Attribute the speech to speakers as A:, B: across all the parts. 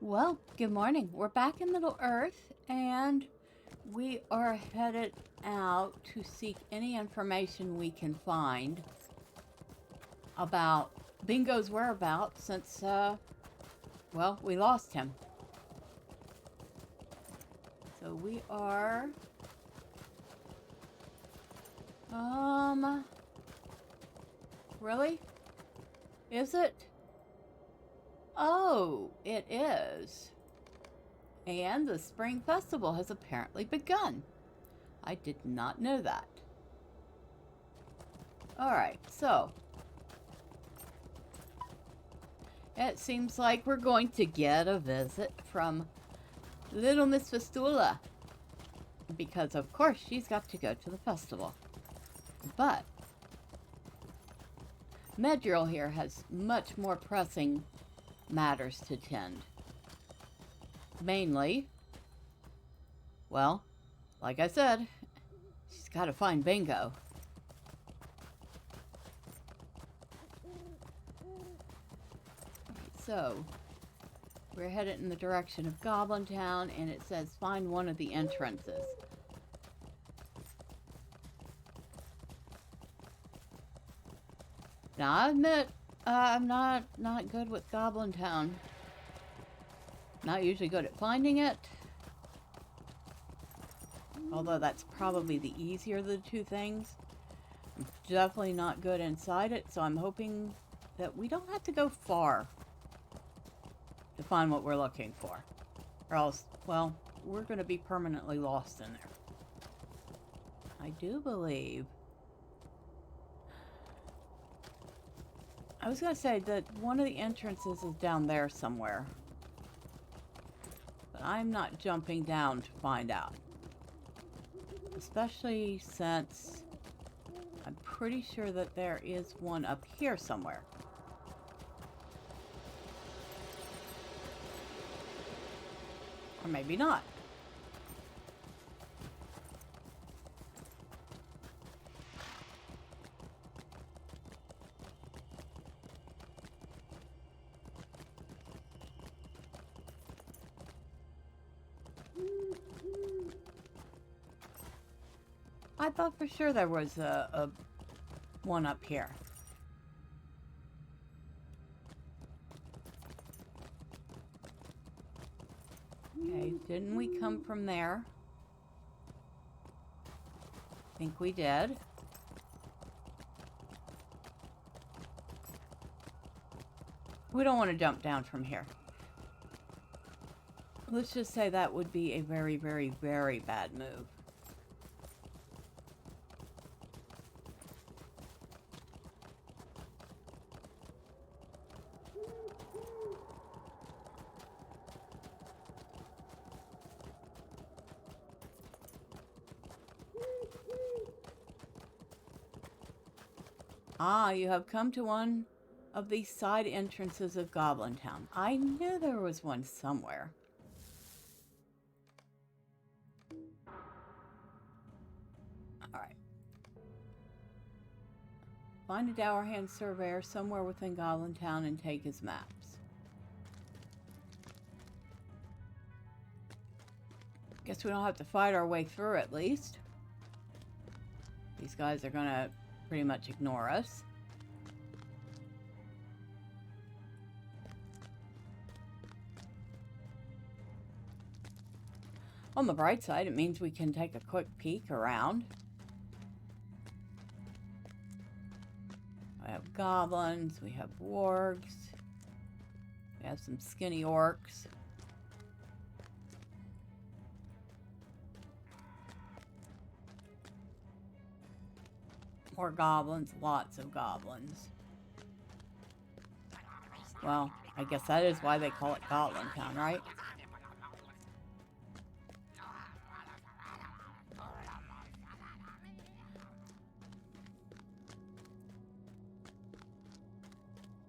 A: Well, good morning. We're back in Middle Earth and we are headed out to seek any information we can find about Bingo's whereabouts since, well, we lost him. So we are, really? Is it? Oh, it is. And the Spring Festival has apparently begun. I did not know that. Alright, so it seems like we're going to get a visit from Little Miss Fistula. Because, of course, she's got to go to the festival. But Medriel here has much more pressing matters to tend. Mainly, well, like I said, she's got to find Bingo. So, we're headed in the direction of Goblintown, and it says find one of the entrances. Now, I admit, I'm not good with Goblintown. Not usually good at finding it. Although that's probably the easier of the two things. I'm definitely not good inside it, so I'm hoping that we don't have to go far to find what we're looking for. Or else, well, we're going to be permanently lost in there. I do believe... I was going to say that one of the entrances is down there somewhere. But I'm not jumping down to find out. Especially since I'm pretty sure that there is one up here somewhere. Or maybe not. I thought for sure there was a one up here. Okay, didn't we come from there? I think we did. We don't want to jump down from here. Let's just say that would be a very, very, very bad move. Ah, you have come to one of the side entrances of Goblintown. I knew there was one somewhere. Alright. Find a dourhand surveyor somewhere within Goblintown and take his maps. Guess we don't have to fight our way through at least. These guys are gonna pretty much ignore us. On the bright side, it means we can take a quick peek around. We have goblins, we have wargs, we have some skinny orcs. More goblins, lots of goblins. Well, I guess that is why they call it Goblintown, right?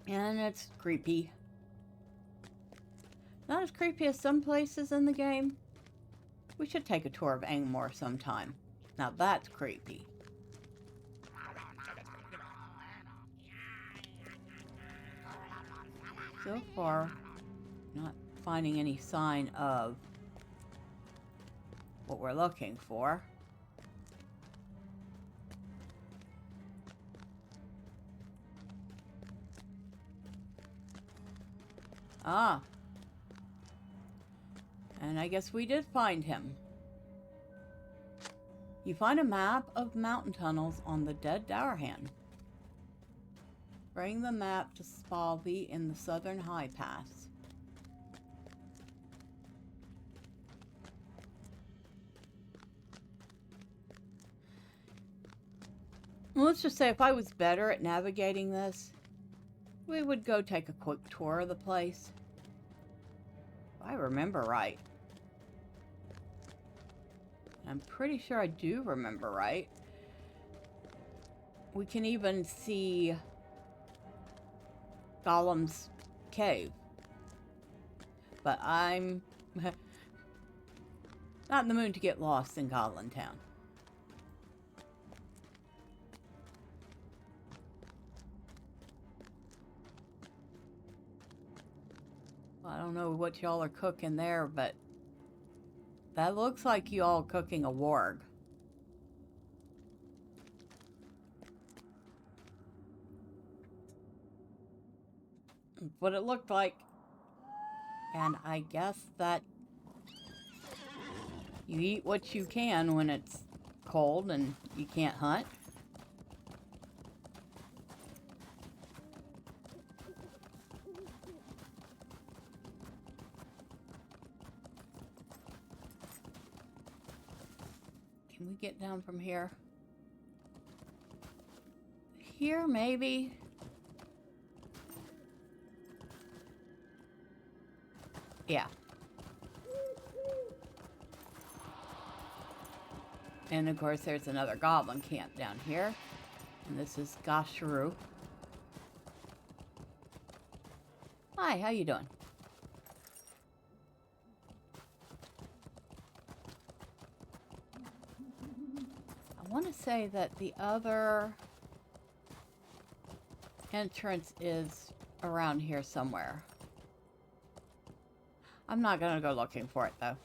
A: And it's creepy. Not as creepy as some places in the game. We should take a tour of Angmore sometime. Now that's creepy. So far, not finding any sign of what we're looking for. Ah. And I guess we did find him. You find a map of mountain tunnels on the dead dourhand. Bring the map to Spalvi in the southern high pass. Well, let's just say if I was better at navigating this, we would go take a quick tour of the place. If I remember right. I'm pretty sure I do remember right. We can even see Gollum's cave. But I'm not in the mood to get lost in Goblintown. Well, I don't know what y'all are cooking there, but that looks like you all cooking a warg. What it looked like. And I guess that you eat what you can when it's cold and you can't hunt. Can we get down from here? Here, maybe? Yeah. And of course there's another goblin camp down here. And this is Gashuru. Hi, how you doing? I want to say that the other entrance is around here somewhere. I'm not going to go looking for it, though.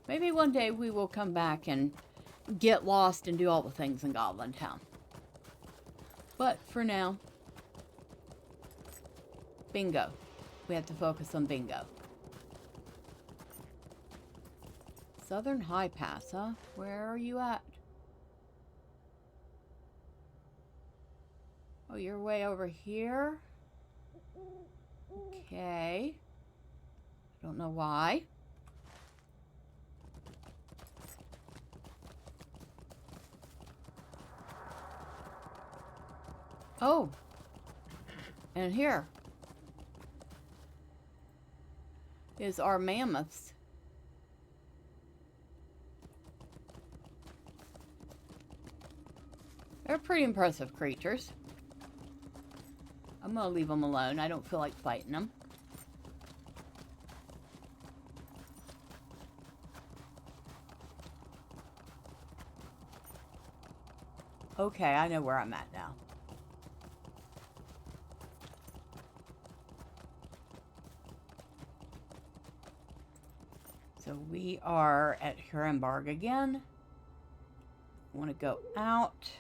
A: Maybe one day we will come back and get lost and do all the things in Goblintown. But for now, bingo. We have to focus on bingo. Southern High Pass, huh? Where are you at? Oh, you're way over here? Okay. Don't know why. Oh. And here is our mammoths. They're pretty impressive creatures. I'm gonna leave them alone. I don't feel like fighting them. Okay, I know where I'm at now. So we are at Hurenberg again. I want to go out.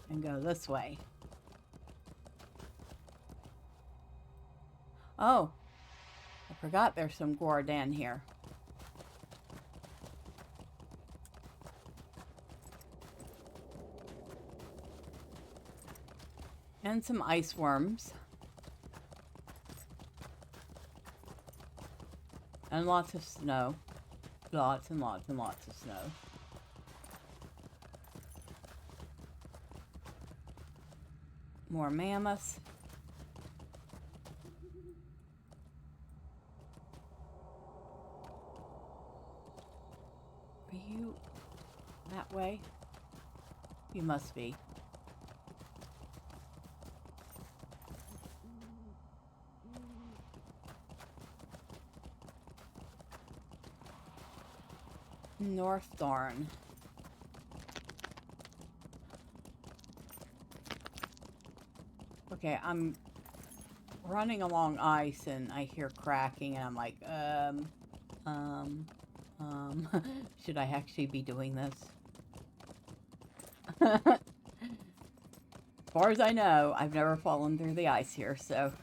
A: And go this way. Oh, I forgot there's some Gordan here. And some ice worms. And lots of snow. Lots and lots and lots of snow. More mammoths. Are you that way? You must be. North Thorn. Okay, I'm running along ice and I hear cracking and I'm like, should I actually be doing this? As far as I know, I've never fallen through the ice here, so...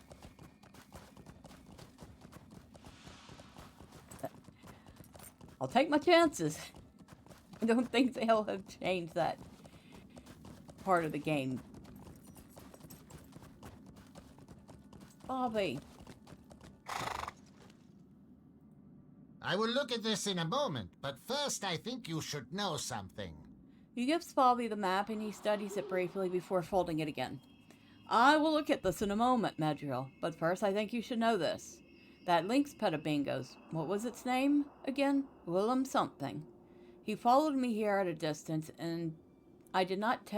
A: I'll take my chances. I don't think they'll have changed that part of the game. Bobby.
B: I will look at this in a moment, but first I think you should know something.
A: You give Spalvi the map and he studies it briefly before folding it again. I will look at this in a moment, Medriel, but first I think you should know this. That Lynx pet of Bingo's, what was its name again? Willem something. He followed me here at a distance, and I did not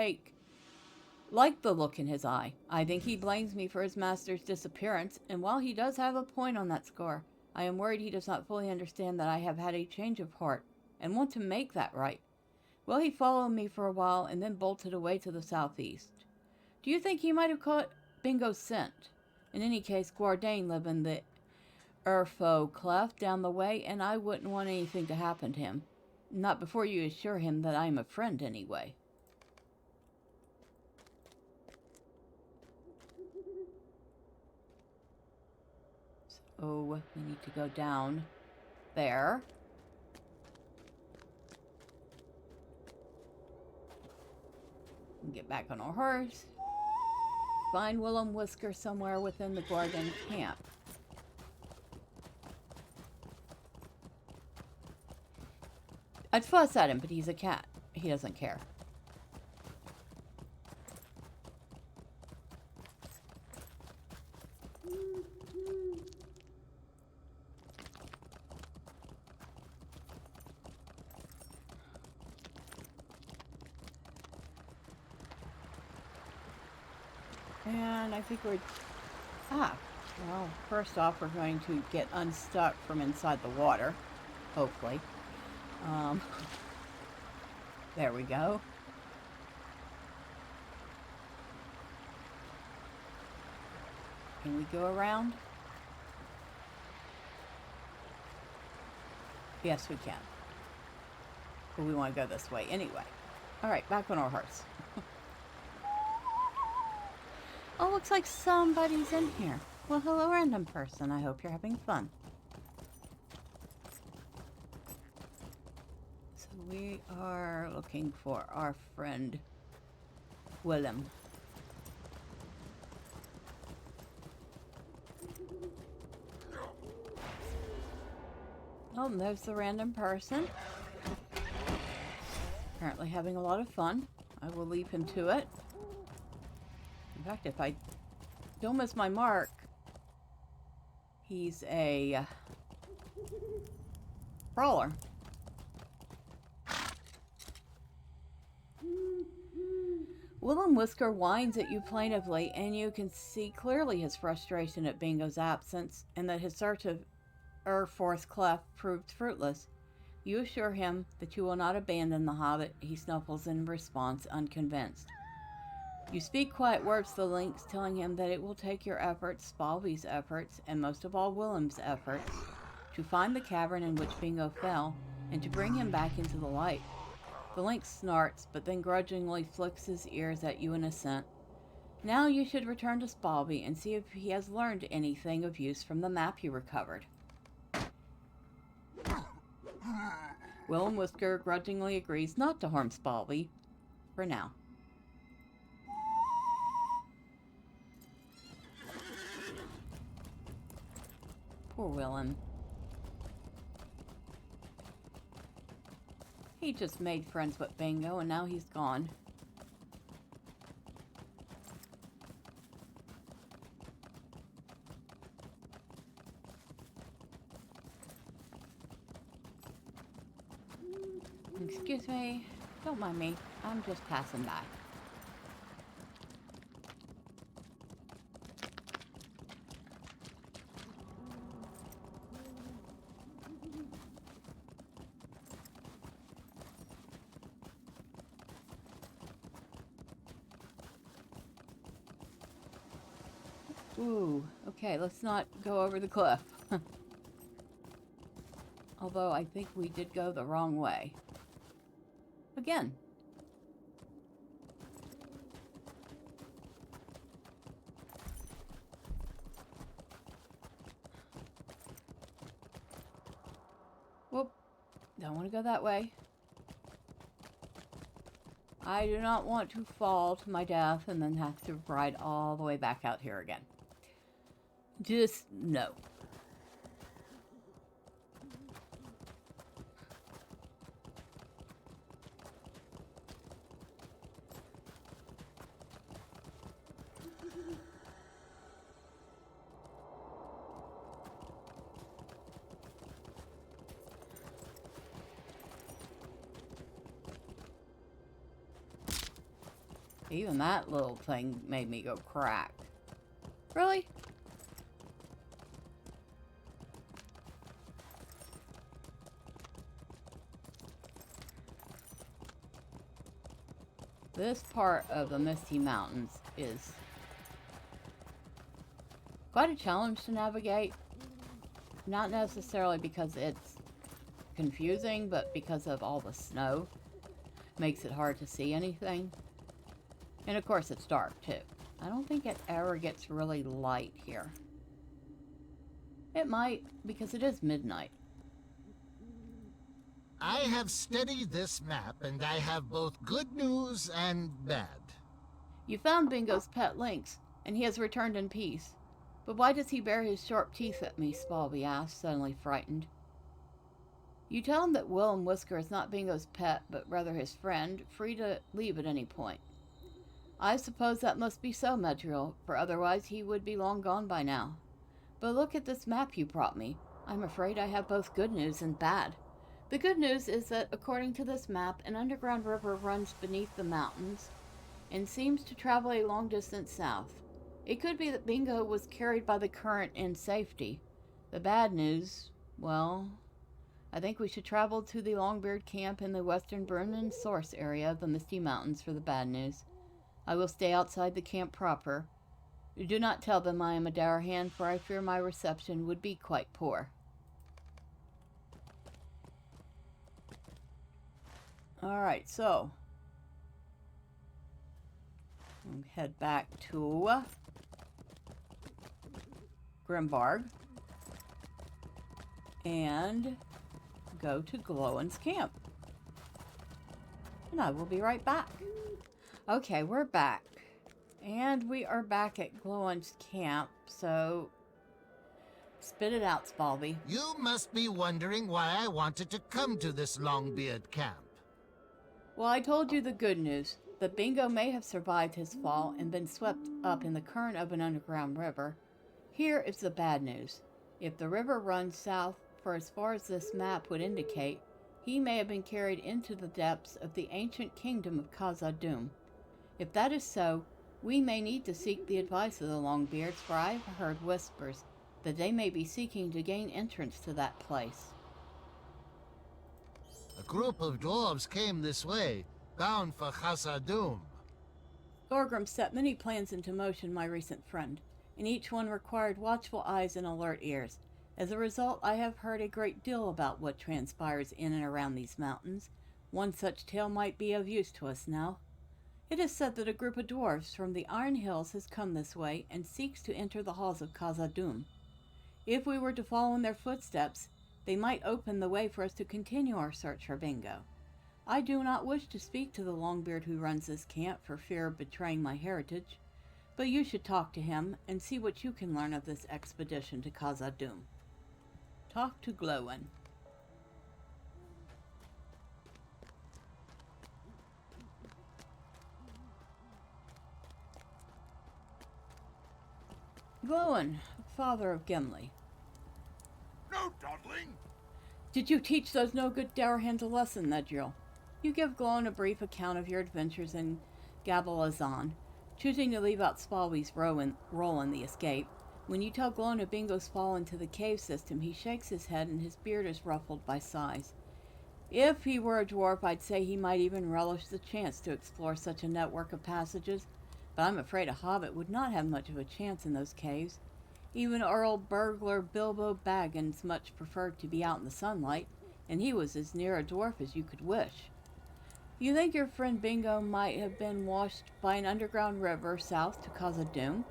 A: like the look in his eye. I think he blames me for his master's disappearance, and while he does have a point on that score, I am worried he does not fully understand that I have had a change of heart, and want to make that right. Well, he followed me for a while, and then bolted away to the southeast. Do you think he might have caught Bingo's scent? In any case, Guardain live in the Urfo cleft down the way, and I wouldn't want anything to happen to him. Not before you assure him that I am a friend, anyway. So, we need to go down there. And get back on our horse. Find Willem Whisker somewhere within the Guardian camp. I'd fuss at him, but he's a cat. He doesn't care. And I think we're... well, first off, we're going to get unstuck from inside the water. Hopefully. There we go. Can we go around? Yes, we can. But we want to go this way anyway. Alright, back on our horse. Oh, looks like somebody's in here. Well, hello, random person. I hope you're having fun. So we are looking for our friend Willem. Oh, and there's the random person. Apparently having a lot of fun. I will leave him to it. In fact, if I don't miss my mark, he's a brawler. Willem Whisker whines at you plaintively, and you can see clearly his frustration at Bingo's absence, and that his search of Urforth Cleft proved fruitless. You assure him that you will not abandon the hobbit. He snuffles in response, unconvinced. You speak quiet words to the lynx, telling him that it will take your efforts, Spalvi's efforts, and most of all Willem's efforts, to find the cavern in which Bingo fell, and to bring him back into the light. The lynx snorts, but then grudgingly flicks his ears at you in assent. Now you should return to Spalvi and see if he has learned anything of use from the map you recovered. Willem Whisker grudgingly agrees not to harm Spalvi, for now. Poor Willem. He just made friends with Bingo and now he's gone. Excuse me. Don't mind me. I'm just passing by. Ooh, okay, let's not go over the cliff. Although I think we did go the wrong way. Again. Whoop. Don't want to go that way. I do not want to fall to my death and then have to ride all the way back out here again. Just no. Even that little thing made me go crack. Really? This part of the Misty Mountains is quite a challenge to navigate. Not necessarily because it's confusing, but because of all the snow. Makes it hard to see anything. And of course it's dark too. I don't think it ever gets really light here. It might, because it is midnight.
B: I have studied this map, and I have both good news and bad.
A: You found Bingo's pet lynx, and he has returned in peace. But why does he bare his sharp teeth at me? Spalvi asked, suddenly frightened. You tell him that Willem Whisker is not Bingo's pet, but rather his friend, free to leave at any point. I suppose that must be so, Medriel, for otherwise he would be long gone by now. But look at this map you brought me. I'm afraid I have both good news and bad. The good news is that, according to this map, an underground river runs beneath the mountains and seems to travel a long distance south. It could be that Bingo was carried by the current in safety. The bad news, well, I think we should travel to the Longbeard camp in the western Burman source area of the Misty Mountains for the bad news. I will stay outside the camp proper. Do not tell them I am a dourhand, for I fear my reception would be quite poor. Alright, so we'll head back to Grimbarg and go to Glowin's camp. And I will be right back. Okay, we're back. And we are back at Glowin's camp, so spit it out, Spalvi.
B: You must be wondering why I wanted to come to this Longbeard camp.
A: Well, I told you the good news, that Bingo may have survived his fall and been swept up in the current of an underground river. Here is the bad news. If the river runs south for as far as this map would indicate, he may have been carried into the depths of the ancient kingdom of Khazad-dûm. If that is so, we may need to seek the advice of the Longbeards, for I have heard whispers that they may be seeking to gain entrance to that place.
B: A group of dwarves came this way, bound for Khazad-dûm.
A: Thorgrim set many plans into motion, my recent friend, and each one required watchful eyes and alert ears. As a result, I have heard a great deal about what transpires in and around these mountains. One such tale might be of use to us now. It is said that a group of dwarves from the Iron Hills has come this way and seeks to enter the halls of Khazad-dûm. If we were to follow in their footsteps, they might open the way for us to continue our search for Bingo. I do not wish to speak to the Longbeard who runs this camp for fear of betraying my heritage, but you should talk to him and see what you can learn of this expedition to Khazad-dûm. Talk to Glowin. Glowin, father of Gimli.
C: No dawdling!
A: Did you teach those no-good dourhands a lesson, Nedriel? You give Glowin a brief account of your adventures in Goblintown, choosing to leave out Spalvi's role in the escape. When you tell Glowin of Bingo's fall into the cave system, he shakes his head and his beard is ruffled by sighs. If he were a dwarf, I'd say he might even relish the chance to explore such a network of passages, but I'm afraid a hobbit would not have much of a chance in those caves. Even Earl Burglar Bilbo Baggins much preferred to be out in the sunlight, and he was as near a dwarf as you could wish. You think your friend Bingo might have been washed by an underground river south to Khazad-dûm?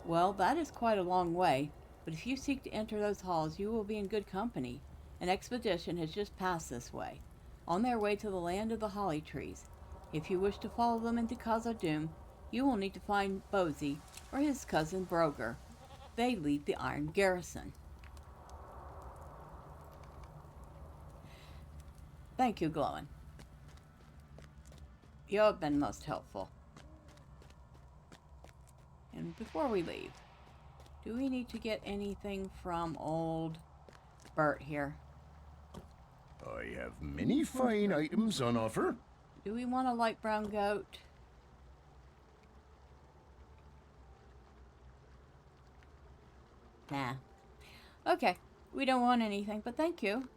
A: Well, that is quite a long way, but if you seek to enter those halls, you will be in good company. An expedition has just passed this way, on their way to the land of the holly trees. If you wish to follow them into Khazad-dûm, you will need to find Bozzy or his cousin Broger. They lead the Iron Garrison. Thank you, Glowin. You have been most helpful. And before we leave, do we need to get anything from old Bert here?
D: I have many fine items on offer.
A: Do we want a light brown goat? Nah. Okay, we don't want anything, but thank you.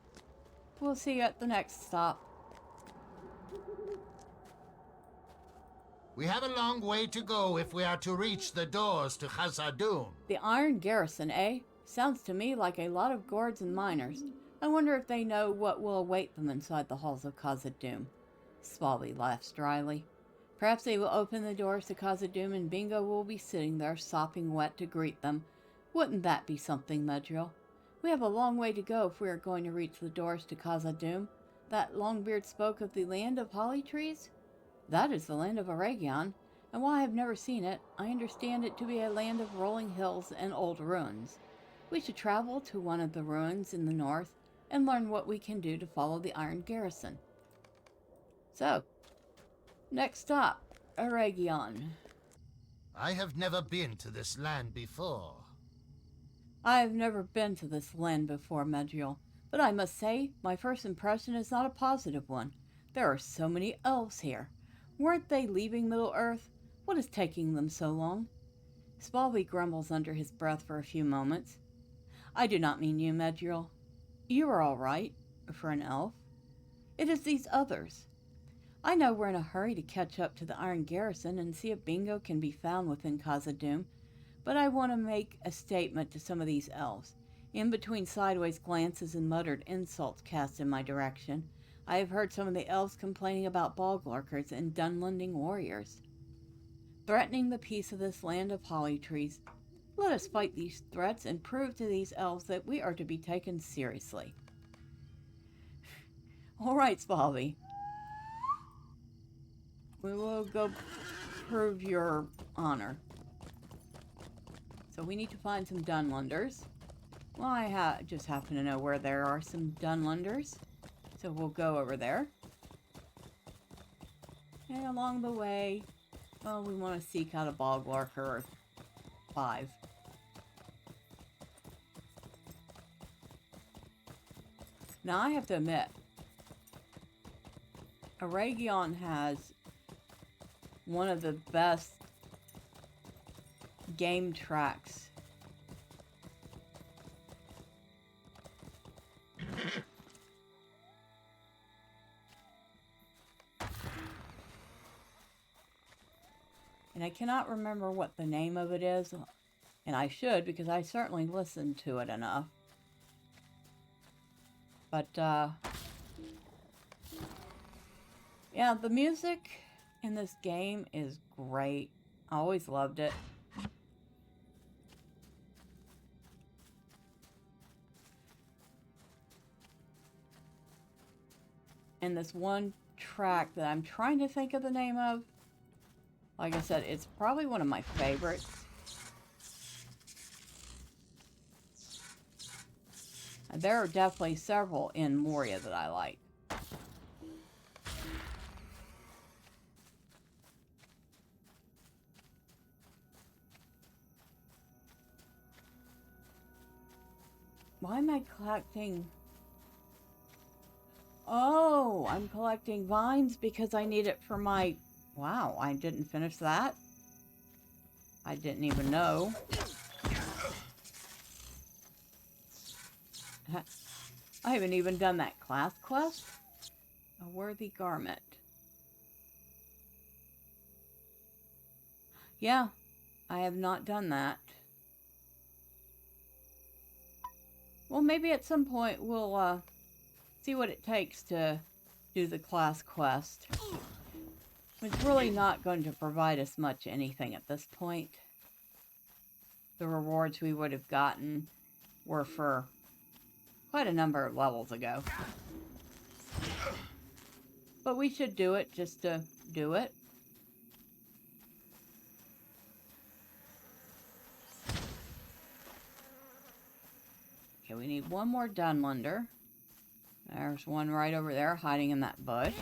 A: We'll see you at the next stop.
B: We have a long way to go if we are to reach the doors to Khazad-dûm.
A: The Iron Garrison, eh? Sounds to me like a lot of guards and miners. I wonder if they know what will await them inside the halls of Khazad-dûm. Spalvi laughs dryly. Perhaps they will open the doors to Khazad-dûm and Bingo will be sitting there sopping wet to greet them. Wouldn't that be something, Medriel? We have a long way to go if we are going to reach the doors to Khazad-dûm. That Longbeard spoke of the land of holly trees? That is the land of Aragion, and while I have never seen it, I understand it to be a land of rolling hills and old ruins. We should travel to one of the ruins in the north and learn what we can do to follow the Iron Garrison. So, next stop, Aragion.
B: I have never been to this land before.
A: I have never been to this land before, Medriel, but I must say my first impression is not a positive one. There are so many elves here. Weren't they leaving Middle-earth? What is taking them so long? Spalvi grumbles under his breath for a few moments. I do not mean you, Medriel. You are all right, for an elf. It is these others. I know we're in a hurry to catch up to the Iron Garrison and see if Bingo can be found within Khazad-dûm, but I want to make a statement to some of these elves. In between sideways glances and muttered insults cast in my direction, I have heard some of the elves complaining about bog lurkers and Dunlending warriors, threatening the peace of this land of holly trees. Let us fight these threats and prove to these elves that we are to be taken seriously. All right, Spalvi. We will go prove your honor. So we need to find some Dunlenders. Well, I just happen to know where there are some Dunlenders. So we'll go over there. And along the way, well, we want to seek out a bog lurker or 5. Now I have to admit, Aragion has one of the best game tracks. And I cannot remember what the name of it is, and I should because I certainly listened to it enough. But, yeah, the music in this game is great. I always loved it. And this one track that I'm trying to think of the name of, like I said, it's probably one of my favorites. And there are definitely several in Moria that I like. Why am I collecting? Oh, I'm collecting vines because I need it for my... Wow, I didn't finish that. I didn't even know. I haven't even done that class quest. A worthy garment. Yeah, I have not done that. Well, maybe at some point we'll see what it takes to do the class quest. It's really not going to provide us much anything at this point. The rewards we would have gotten were for quite a number of levels ago. But we should do it just to do it. Okay, we need one more Dunlander. There's one right over there hiding in that bush.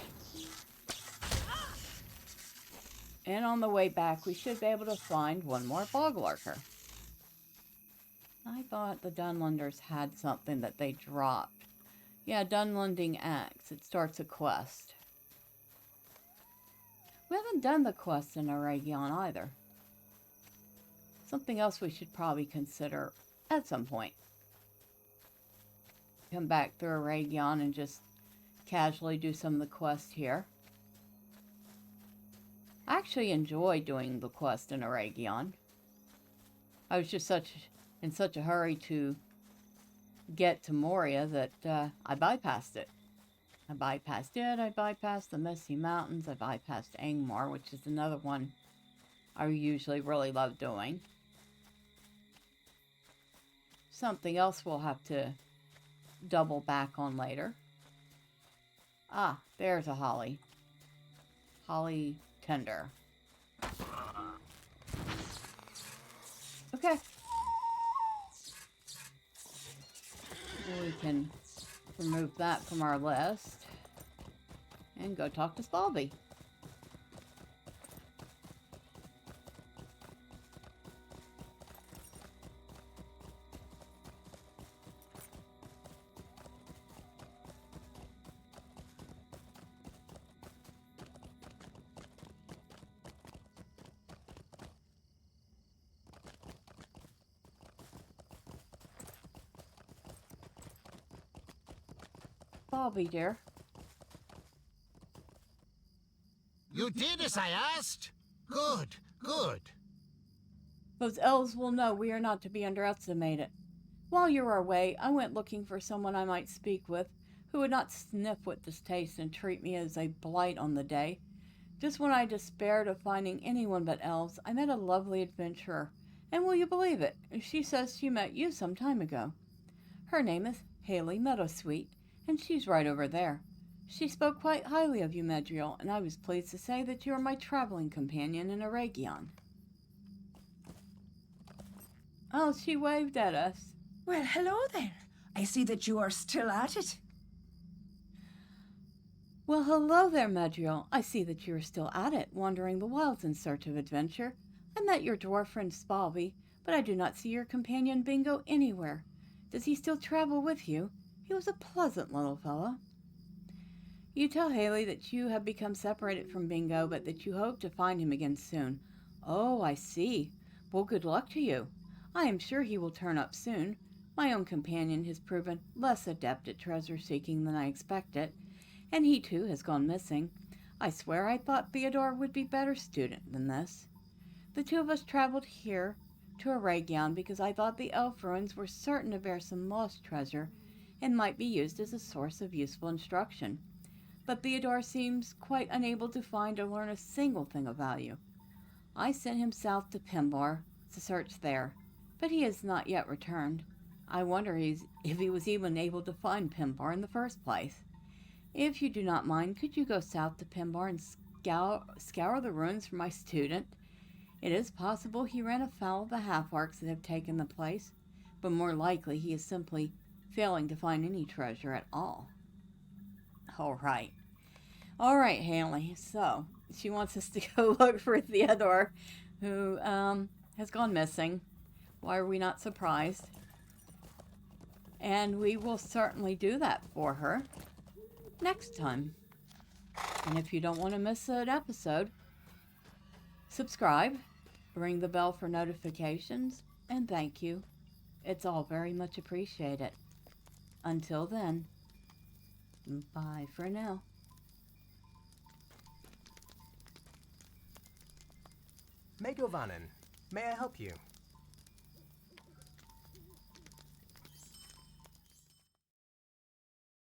A: And on the way back, we should be able to find one more bog lurker. I thought the Dunlanders had something that they dropped. Yeah, Dunlanding Axe. It starts a quest. We haven't done the quest in Aragion either. Something else we should probably consider at some point. Come back through Aragion and just casually do some of the quests here. I actually enjoy doing the quest in Aragion. I was just in such a hurry to get to Moria that I bypassed it. I bypassed the Misty Mountains, I bypassed Angmar, which is another one I usually really love doing. Something else we'll have to double back on later. Ah, there's a holly. Holly tender. Okay. We can remove that from our list and go talk to Spalvi. Spalvi, dear.
B: You did as I asked? Good, good.
A: Those elves will know we are not to be underestimated. While you were away, I went looking for someone I might speak with, who would not sniff with distaste and treat me as a blight on the day. Just when I despaired of finding anyone but elves, I met a lovely adventurer. And will you believe it? She says she met you some time ago. Her name is Haley Meadowsweet, and she's right over there. She spoke quite highly of you, Medriel, and I was pleased to say that you are my traveling companion in Aragion. Oh, she waved at us.
E: Well, hello there. I see that you are still at it.
A: Well, hello there, Medriel. I see that you are still at it, wandering the wilds in search of adventure. I met your dwarf friend Spalvi, but I do not see your companion Bingo anywhere. Does he still travel with you? He was a pleasant little fellow. You tell Haley that you have become separated from Bingo, but that you hope to find him again soon. Oh, I see. Well, good luck to you. I am sure he will turn up soon. My own companion has proven less adept at treasure seeking than I expected, and he too has gone missing. I swear I thought Theodore would be a better student than this. The two of us traveled here to Aragion because I thought the elf ruins were certain to bear some lost treasure and might be used as a source of useful instruction. But Theodore seems quite unable to find or learn a single thing of value. I sent him south to Pimbar to search there, but he has not yet returned. I wonder if he was even able to find Pimbar in the first place. If you do not mind, could you go south to Pimbar and scour the ruins for my student? It is possible he ran afoul of the half-orcs that have taken the place, but more likely he is simply failing to find any treasure at all. All right, Haley. So she wants us to go look for Theodore, who has gone missing. Why are we not surprised? And we will certainly do that for her next time. And if you don't want to miss an episode, subscribe, ring the bell for notifications, and thank you. It's all very much appreciated. Until then, bye for now.
F: Megovanen, may I help you?